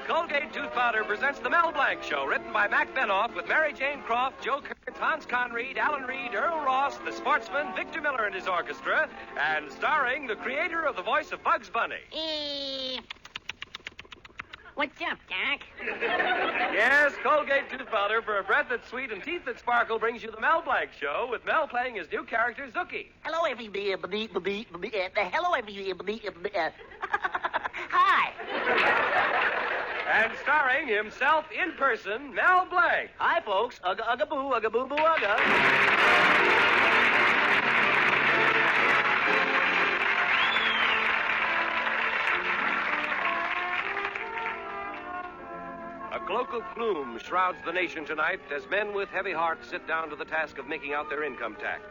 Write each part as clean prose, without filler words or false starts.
Colgate Tooth Powder presents the Mel Blanc Show, written by Mac Benoff with Mary Jane Croft, Joe Kurtz, Hans Conried, Alan Reed, Earl Ross, the sportsman, Victor Miller and his orchestra, and starring the creator of the voice of Bugs Bunny. What's up, Doc? Yes, Colgate Tooth Powder for a breath that's sweet and teeth that sparkle brings you the Mel Blanc Show with Mel playing his new character, Zookie. Hello, everybody. Hello, everybody. Hi. And starring himself in person, Mel Blanc. Hi, folks. Ugga, ugga, boo, boo, ugga. A cloak of gloom shrouds the nation tonight as men with heavy hearts sit down to the task of making out their income tax.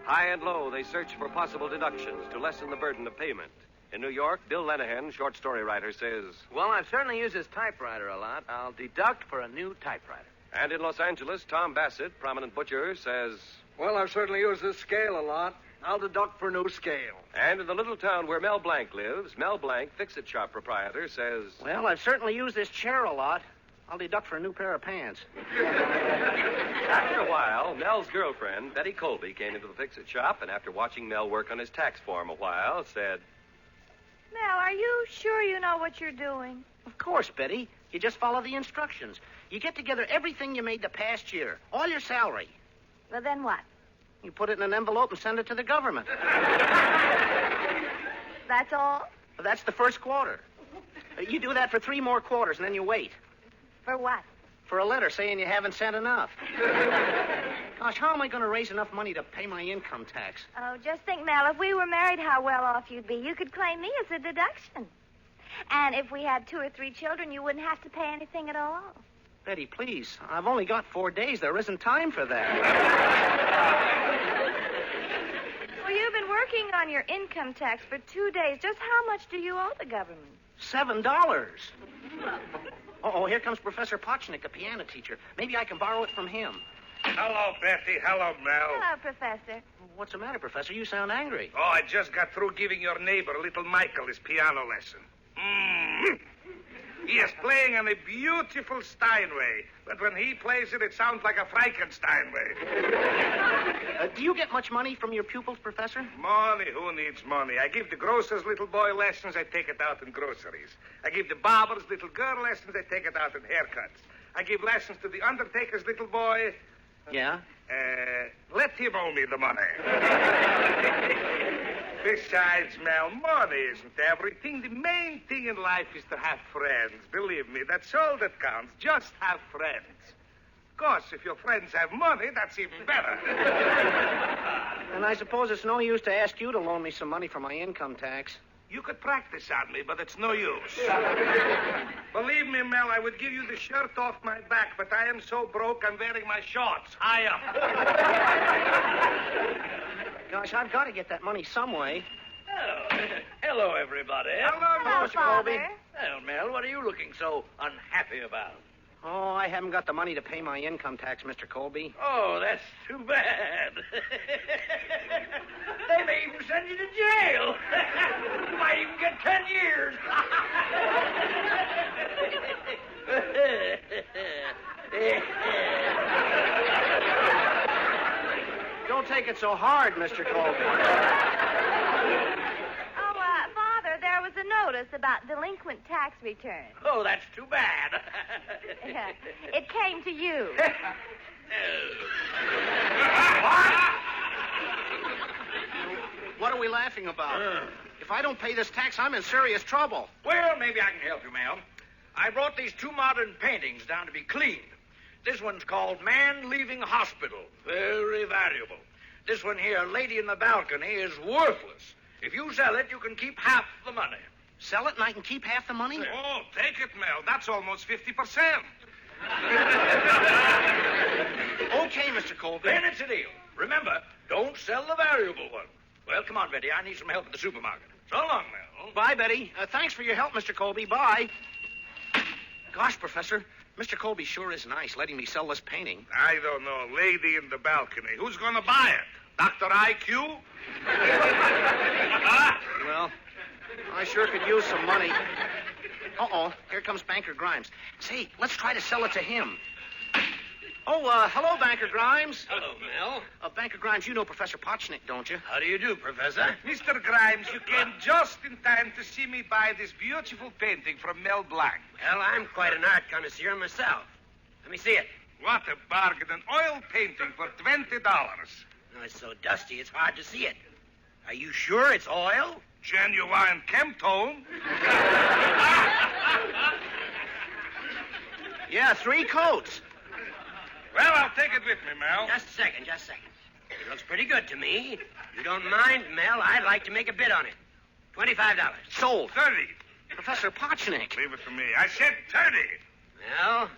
High and low, they search for possible deductions to lessen the burden of payment. In New York, Bill Lenehan, short story writer, says... Well, I've certainly used this typewriter a lot. I'll deduct for a new typewriter. And in Los Angeles, Tom Bassett, prominent butcher, says... Well, I've certainly used this scale a lot. I'll deduct for a new scale. And in the little town where Mel Blanc lives, Mel Blanc, fix-it shop proprietor, says... Well, I've certainly used this chair a lot. I'll deduct for a new pair of pants. After a while, Mel's girlfriend, Betty Colby, came into the fix-it shop, and after watching Mel work on his tax form a while, said... Mel, are you sure you know what you're doing? Of course, Betty. You just follow the instructions. You get together everything you made the past year, all your salary. Well, then what? You put it in an envelope and send it to the government. That's all? That's the first quarter. You do that for 3 more quarters, and then you wait. For what? For a letter saying you haven't sent enough. Gosh, how am I going to raise enough money to pay my income tax? Oh, just think, Mel, if we were married, how well off you'd be. You could claim me as a deduction. And if we had 2 or 3 children, you wouldn't have to pay anything at all. Betty, please. I've only got 4 days. There isn't time for that. Well, you've been working on your income tax for 2 days. Just how much do you owe the government? $7. Oh, here comes Professor Potchnick, the piano teacher. Maybe I can borrow it from him. Hello, Betty. Hello, Mel. Hello, Professor. What's the matter, Professor? You sound angry. Oh, I just got through giving your neighbor, little Michael, his piano lesson. He is playing on a beautiful Steinway, but when he plays it, it sounds like a Frankensteinway. Do you get much money from your pupils, Professor? Money? Who needs money? I give the grocer's little boy lessons, I take it out in groceries. I give the barber's little girl lessons, I take it out in haircuts. I give lessons to the undertaker's little boy. Yeah? Let him owe me the money. Besides, Mel, money isn't everything. The main thing in life is to have friends. Believe me, that's all that counts. Just have friends. Of course, if your friends have money, that's even better. And I suppose it's no use to ask you to loan me some money for my income tax. You could practice on me, but it's no use. Believe me, Mel, I would give you the shirt off my back, but I am so broke I'm wearing my shorts high up. Gosh, I've got to get that money some way. Oh, hello, everybody. Hello, Mr. Colby. Father. Well, Mel, what are you looking so unhappy about? Oh, I haven't got the money to pay my income tax, Mr. Colby. Oh, that's too bad. They may even send you to jail. You might even get 10 years. Don't take it so hard, Mr. Colby. Father, there was a notice about delinquent tax returns. Oh, that's too bad. It came to you. What are we laughing about? If I don't pay this tax, I'm in serious trouble. Well, maybe I can help you, Mel. I brought these 2 modern paintings down to be cleaned. This one's called Man Leaving Hospital. Very valuable. This one here, Lady in the Balcony, is worthless. If you sell it, you can keep half the money. Sell it and I can keep half the money? Oh, take it, Mel. That's almost 50%. Okay, Mr. Colby. Then it's a deal. Remember, don't sell the valuable one. Well, come on, Betty. I need some help at the supermarket. So long, Mel. Bye, Betty. Thanks for your help, Mr. Colby. Bye. Gosh, Professor, Mr. Colby sure is nice letting me sell this painting. I don't know. Lady in the Balcony. Who's going to buy it? Dr. IQ? Well, I sure could use some money. Uh-oh, here comes Banker Grimes. Say, let's try to sell it to him. Oh, hello, Banker Grimes. Hello, Mel. Banker Grimes, you know Professor Potchnick, don't you? How do you do, Professor? Mr. Grimes, you came just in time to see me buy this beautiful painting from Mel Blanc. Well, I'm quite an art connoisseur myself. Let me see it. What a bargain. An oil painting for $20. Oh, it's so dusty, it's hard to see it. Are you sure it's oil? Genuine Chemtone. Yeah, 3 coats. Well, I'll take it with me, Mel. Just a second. It looks pretty good to me. You don't mind, Mel? I'd like to make a bid on it. $25. Sold. 30. Professor Potchnick. Leave it to me. I said 30. Well,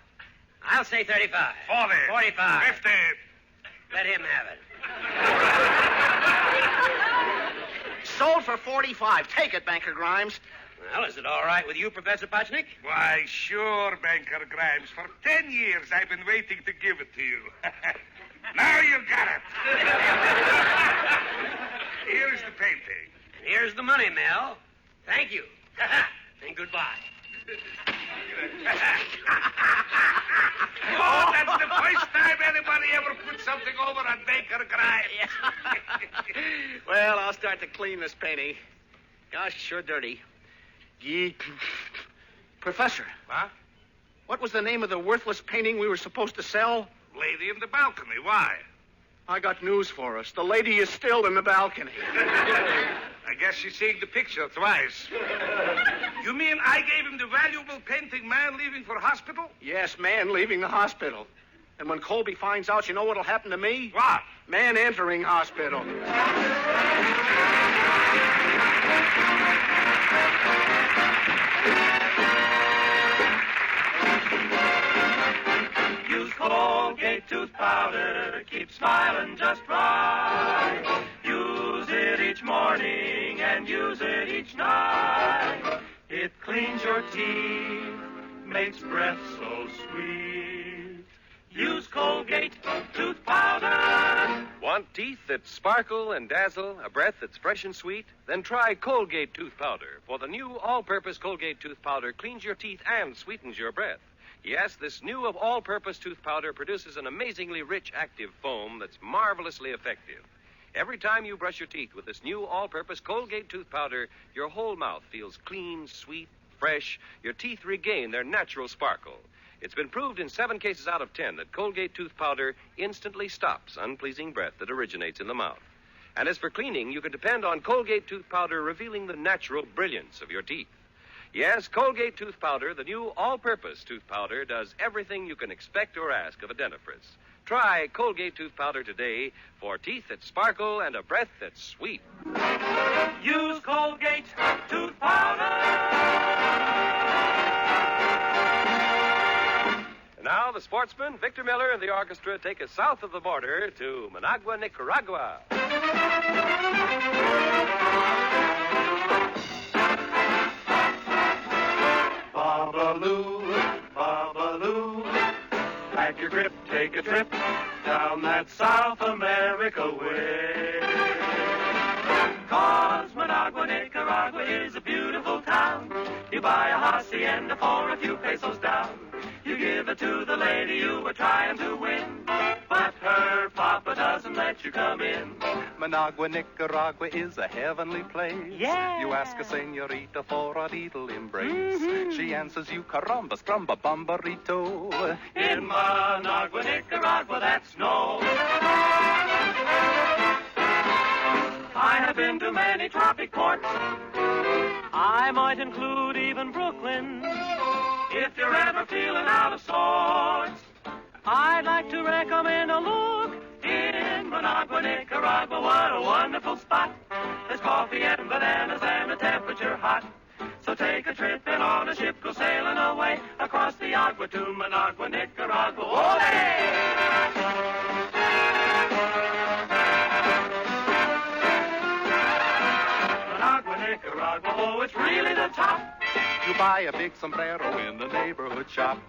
I'll say 35. 40. 45. 50. Let him have it. Sold for 45. Take it, Banker Grimes. Well, is it all right with you, Professor Potchnick? Why, sure, Banker Grimes. For 10 years I've been waiting to give it to you. Now you got it. Here's the painting. Here's the money, Mel. Thank you. And goodbye. Oh, that's the first time anybody ever put something over on Banker Grimes. Well, I'll start to clean this painting. Gosh, sure dirty. Professor. Huh? What was the name of the worthless painting we were supposed to sell? Lady in the balcony. Why? I got news for us. The lady is still in the balcony. I guess she's seeing the picture twice. You mean I gave him the valuable painting, Man Leaving for Hospital? Yes, man leaving the hospital. And when Colby finds out, you know what'll happen to me? What? Man entering hospital. Use Colgate tooth powder, keep smiling just right. Use it each morning and use it each night. It cleans your teeth, makes breath so sweet. Use Colgate tooth powder. Want teeth that sparkle and dazzle, a breath that's fresh and sweet? Then try Colgate tooth powder. For the new all-purpose Colgate tooth powder cleans your teeth and sweetens your breath. Yes, this new all-purpose tooth powder produces an amazingly rich, active foam that's marvelously effective. Every time you brush your teeth with this new all-purpose Colgate tooth powder, your whole mouth feels clean, sweet, fresh. Your teeth regain their natural sparkle. It's been proved in 7 cases out of 10 that Colgate tooth powder instantly stops unpleasing breath that originates in the mouth. And as for cleaning, you can depend on Colgate tooth powder revealing the natural brilliance of your teeth. Yes, Colgate tooth powder, the new all-purpose tooth powder, does everything you can expect or ask of a dentifrice. Try Colgate tooth powder today for teeth that sparkle and a breath that's sweet. Use Colgate tooth powder. Now, the sportsman, Victor Miller, and the orchestra take us south of the border to Managua, Nicaragua. Babaloo, Babaloo, pack your grip, take a trip down that South America way. 'Cause Managua, Nicaragua is a beautiful town. You buy a hacienda for a few pesos down. You give it to the lady you were trying to win, but her papa doesn't let you come in. Managua, Nicaragua is a heavenly place. Yeah. You ask a senorita for a little embrace. She answers you, caramba, strumba, bambarito. In Managua, Nicaragua, that's no. I have been to many tropic ports. I might include even Brooklyn. If you're ever feeling out of sorts, I'd like to recommend a look in Managua, Nicaragua. What a wonderful spot. There's coffee and bananas and a temperature hot. So take a trip and on a ship go sailing away across the agua to Managua, Nicaragua. Ole! Managua, Nicaragua, oh, it's really the top. You buy a big sombrero in the neighborhood shop.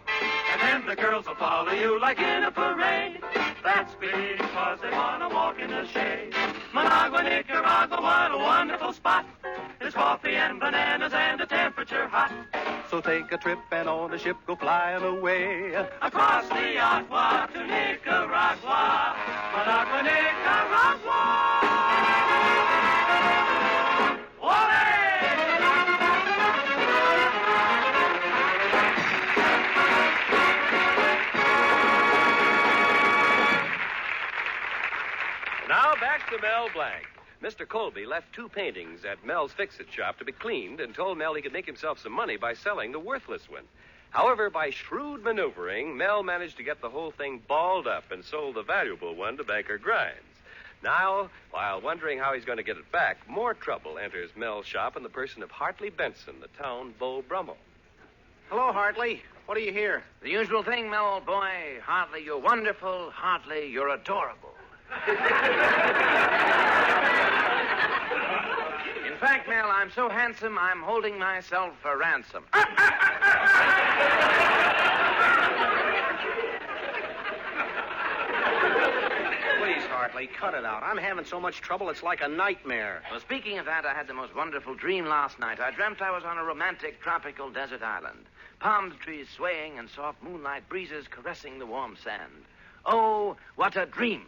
And then the girls will follow you like in a parade. That's because they want to walk in the shade. Managua, Nicaragua, what a wonderful spot. There's coffee and bananas and the temperature hot. So take a trip and on the ship go flying away. Across the Agua to Nicaragua. Managua, Nicaragua. Now back to Mel Blanc. Mr. Colby left 2 paintings at Mel's Fix-It shop to be cleaned and told Mel he could make himself some money by selling the worthless one. However, by shrewd maneuvering, Mel managed to get the whole thing balled up and sold the valuable one to Banker Grimes. Now, while wondering how he's going to get it back, more trouble enters Mel's shop in the person of Hartley Benson, the town Beau Brummel. Hello, Hartley. What do you hear? The usual thing, Mel, old boy. Hartley, you're wonderful. Hartley, you're adorable. In fact, Mel, I'm so handsome, I'm holding myself for ransom. Please, Hartley, cut it out. I'm having so much trouble, it's like a nightmare. Well, speaking of that, I had the most wonderful dream last night. I dreamt I was on a romantic tropical desert island. Palm trees swaying and soft moonlight breezes caressing the warm sand. Oh, what a dream.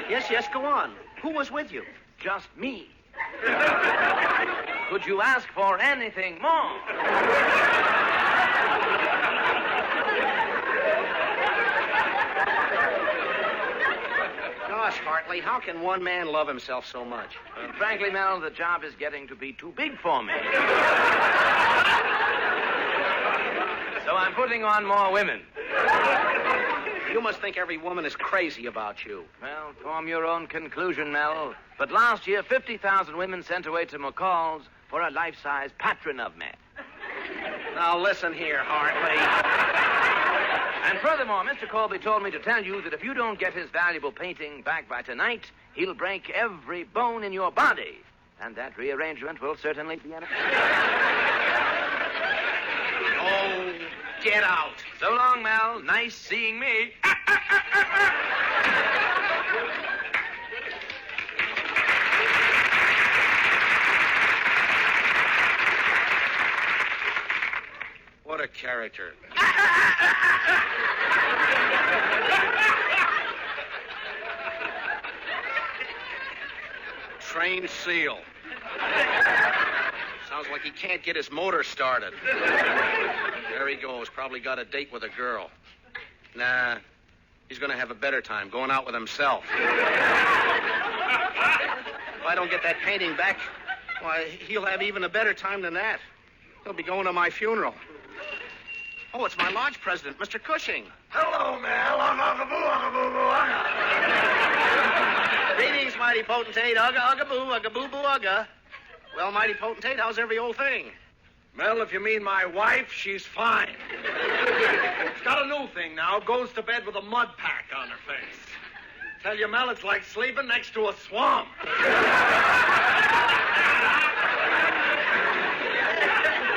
Yes, go on. Who was with you? Just me. Could you ask for anything more? Gosh, Hartley, how can one man love himself so much? Frankly, Mel, the job is getting to be too big for me. So I'm putting on more women. You must think every woman is crazy about you. Well, form your own conclusion, Mel. But last year, 50,000 women sent away to McCall's for a life-size patron of me. Now, listen here, Hartley. And furthermore, Mr. Colby told me to tell you that if you don't get his valuable painting back by tonight, he'll break every bone in your body. And that rearrangement will certainly be an... Oh, get out. So long, Mel. Nice seeing me. What a character. Trained seal. Sounds like he can't get his motor started. There he goes. Probably got a date with a girl. Nah, he's going to have a better time going out with himself. If I don't get that painting back, why, he'll have even a better time than that. He'll be going to my funeral. Oh, it's my lodge president, Mr. Cushing. Hello, Mel. Ugga. Greetings, mighty potentate. Ugga, ugga, boo, ugga, boo, boo, ugga. Well, mighty potentate, how's every old thing? Mel, if you mean my wife, she's fine. She's got a new thing now. Goes to bed with a mud pack on her face. Tell you, Mel, it's like sleeping next to a swamp.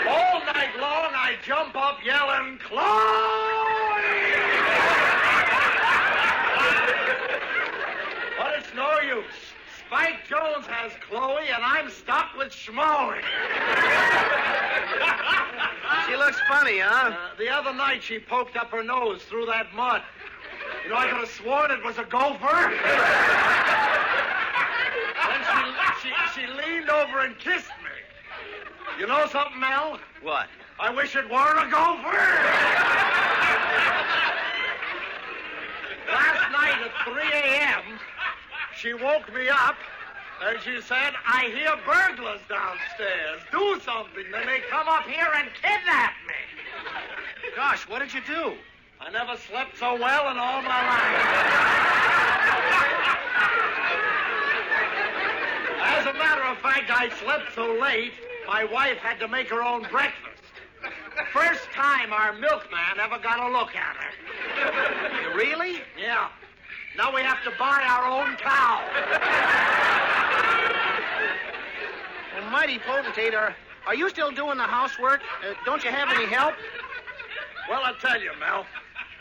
All night long, I jump up yelling, Chloe! But it's no use. Spike Jones has Chloe, and I'm stuck with Schmoey. She looks funny, huh? The other night, she poked up her nose through that mud. You know, I could have sworn it was a gopher. Then she leaned over and kissed me. You know something, Mel? What? I wish it were a gopher. Last night at 3 a.m., she woke me up, and she said, I hear burglars downstairs. Do something. They may come up here and kidnap me. Gosh, what did you do? I never slept so well in all my life. As a matter of fact, I slept so late, my wife had to make her own breakfast. First time our milkman ever got a look at her. Really? Yeah. Now we have to buy our own cow. Well, mighty potentate, are you still doing the housework? Don't you have any help? Well, I'll tell you, Mel.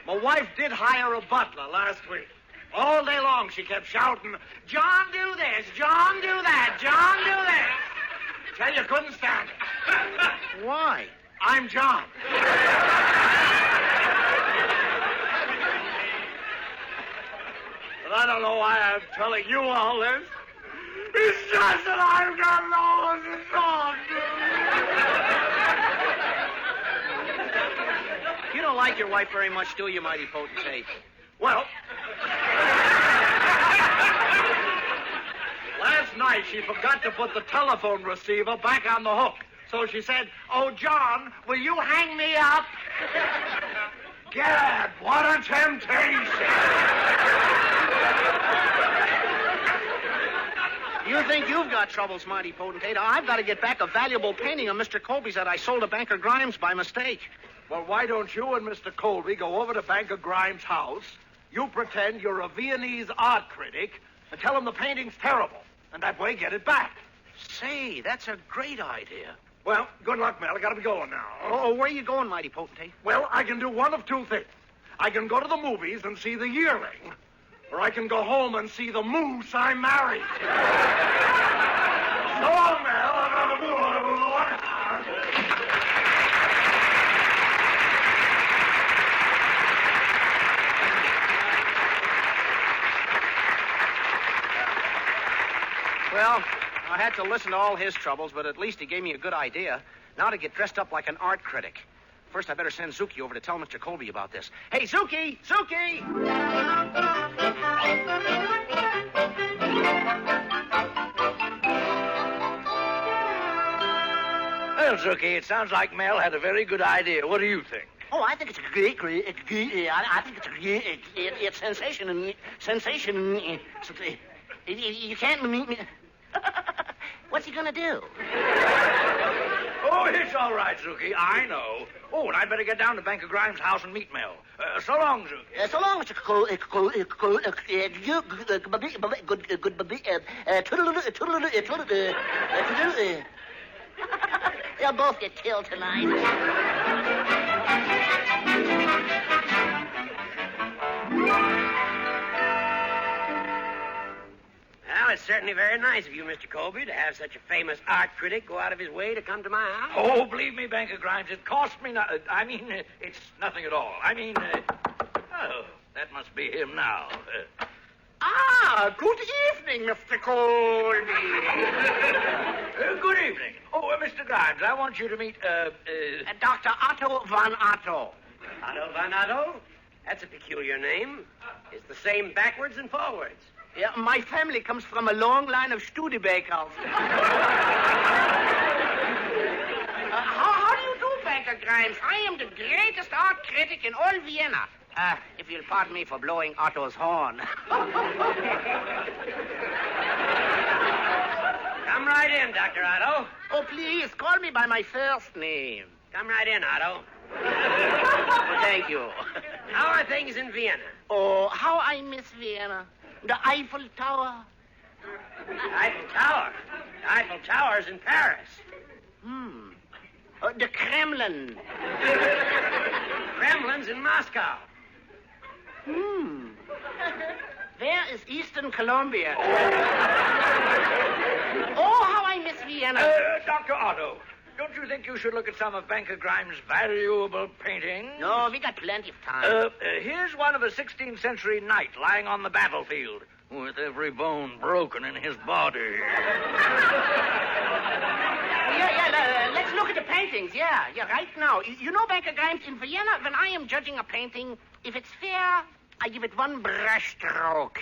My wife did hire a butler last week. All day long she kept shouting, John, do this, John, do that, John, do this. Tell you, couldn't stand it. Why? I'm John. But I don't know why I'm telling you all this. It's just that I've got no one to talk to. You don't like your wife very much, do you, mighty potentate? Well, last night she forgot to put the telephone receiver back on the hook. So she said, oh, John, will you hang me up? Gad, what a temptation. You think you've got troubles, mighty potentate. I've got to get back a valuable painting of Mr. Colby's that I sold to Banker Grimes by mistake. Well, why don't you and Mr. Colby go over to Banker Grimes' house, you pretend you're a Viennese art critic, and tell him the painting's terrible, and that way get it back. Say, that's a great idea. Well, good luck, Mel. I gotta be going now. Oh, where are you going, mighty potentate? Well, I can do one of two things. I can go to the movies and see The Yearling, or I can go home and see the moose I married. So long, Mel. Well, I had to listen to all his troubles, but at least he gave me a good idea. Now to get dressed up like an art critic. First, I better send Zuki over to tell Mr. Colby about this. Hey, Zuki! Zuki! Well, Zuki, it sounds like Mel had a very good idea. What do you think? Oh, I think it's a great, I think it's a great, it's sensation. You can't meet me. What's he gonna do? Oh, it's all right, Zuki. I know. Oh, and I'd better get down to Banker Grimes' house and meet Mel. So long, Zuki. So long, Mr. Cole. They'll both get killed tonight. Well, it's certainly very nice of you, Mr. Colby, to have such a famous art critic go out of his way to come to my house. Oh, believe me, Banker Grimes, it cost me it's nothing at all. Oh, that must be him now. Good evening, Mr. Colby. Good evening. Oh, Mr. Grimes, I want you to meet, Dr. Otto von Otto. Otto von Otto? That's a peculiar name. It's the same backwards and forwards. Yeah, my family comes from a long line of Studebakers. How do you do, Banker Grimes? I am the greatest art critic in all Vienna. If you'll pardon me for blowing Otto's horn. Come right in, Dr. Otto. Oh, please, call me by my first name. Come right in, Otto. Oh, thank you. How are things in Vienna? Oh, how I miss Vienna. The Eiffel Tower. Eiffel Tower? The Eiffel Tower's in Paris. The Kremlin. Kremlin's in Moscow. Where is Eastern Colombia? Oh, how I miss Vienna. Dr. Otto, don't you think you should look at some of Banker Grimes' valuable paintings? No, we got plenty of time. Here's one of a 16th century knight lying on the battlefield with every bone broken in his body. Let's look at the paintings. Yeah, right now. You know, Banker Grimes, in Vienna, when I am judging a painting, if it's fair, I give it 1 brush stroke.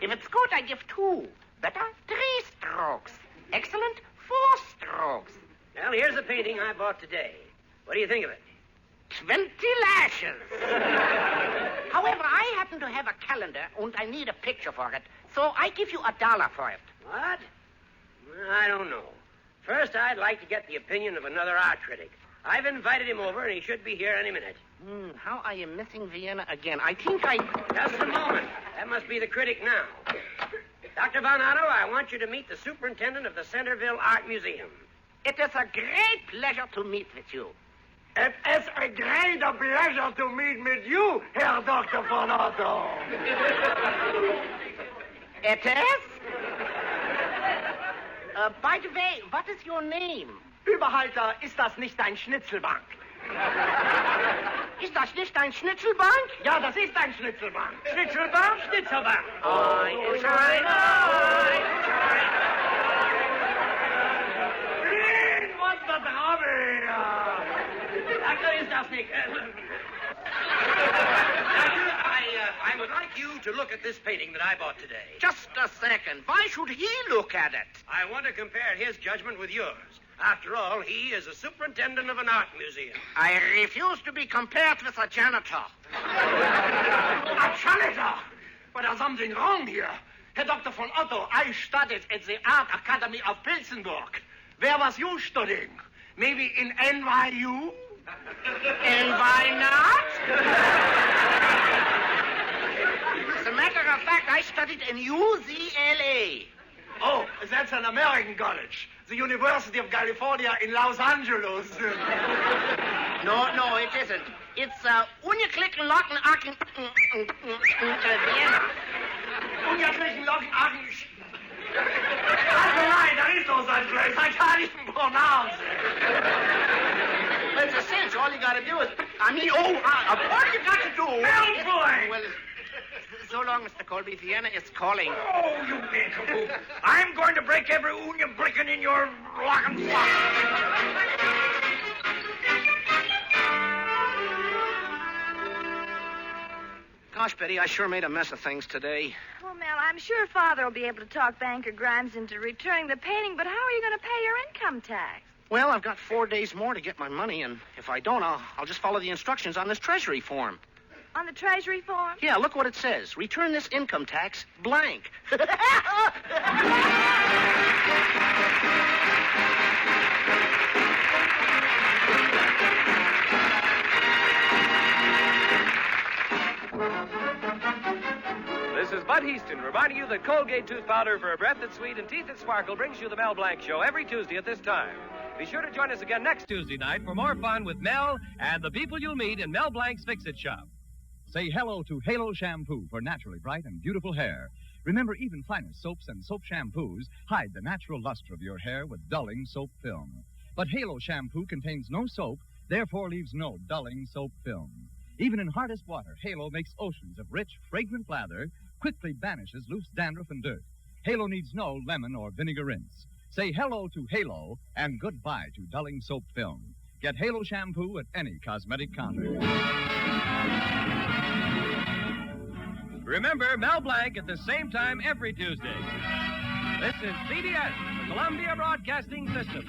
If it's good, I give 2. Better, 3 strokes. Excellent, 4 strokes. Well, here's a painting I bought today. What do you think of it? 20 lashes. However, I happen to have a calendar, and I need a picture for it, so I give you $1 for it. What? I don't know. First, I'd like to get the opinion of another art critic. I've invited him over, and he should be here any minute. How I am missing Vienna again. I think I... Just a moment. That must be the critic now. Dr. Von Otto, I want you to meet the superintendent of the Centerville Art Museum. It is a great pleasure to meet with you. It is a great pleasure to meet with you, Herr Dr. von Otto. It is? By the way, what is your name? Überhalter, ist das nicht ein Schnitzelbank? Ist das nicht ein Schnitzelbank? Ja, das ist ein Schnitzelbank. Schnitzelbank, Schnitzelbank. What's the trouble? Doctor, ist das nicht? I would like you to look at this painting that I bought today. Just a second. Why should he look at it? I want to compare his judgment with yours. After all, he is a superintendent of an art museum. I refuse to be compared with a janitor. A janitor? But there's something wrong here. Herr Dr. von Otto, I studied at the Art Academy of Pilsenburg. Where was you studying? Maybe in NYU? And why not? As a matter of fact, I studied in UCLA. Oh, that's an American college. The University of California in Los Angeles. No, it isn't. It's Uniklicken Locken Aachen Vienna. Uniklicken Locken Aachen. That's right, there is no such place. I can't even pronounce it. Well, it's a cinch. All you got to do is... all you got to do... Mel Blanc! Well, so long, Mr. Colby, Vienna is calling. Oh, you nincompoop. I'm going to break every Unia bricken in your lock and flock. Gosh, Betty, I sure made a mess of things today. Well, Mel, I'm sure Father will be able to talk Banker Grimes into returning the painting, but how are you going to pay your income tax? Well, I've got 4 days more to get my money, and if I don't, I'll just follow the instructions on this Treasury form. On the Treasury form? Yeah, look what it says. Return this income tax blank. This is Bud Heaston reminding you that Colgate tooth powder for a breath that's sweet and teeth that sparkle brings you the Mel Blanc Show every Tuesday at this time. Be sure to join us again next Tuesday night for more fun with Mel and the people you'll meet in Mel Blanc's Fix-It Shop. Say hello to Halo Shampoo for naturally bright and beautiful hair. Remember, even finest soaps and soap shampoos hide the natural luster of your hair with dulling soap film. But Halo Shampoo contains no soap, therefore leaves no dulling soap film. Even in hardest water, Halo makes oceans of rich, fragrant lather, quickly banishes loose dandruff and dirt. Halo needs no lemon or vinegar rinse. Say hello to Halo and goodbye to dulling soap film. Get Halo Shampoo at any cosmetic counter. Remember, Mel Blanc at the same time every Tuesday. This is CBS, the Columbia Broadcasting System.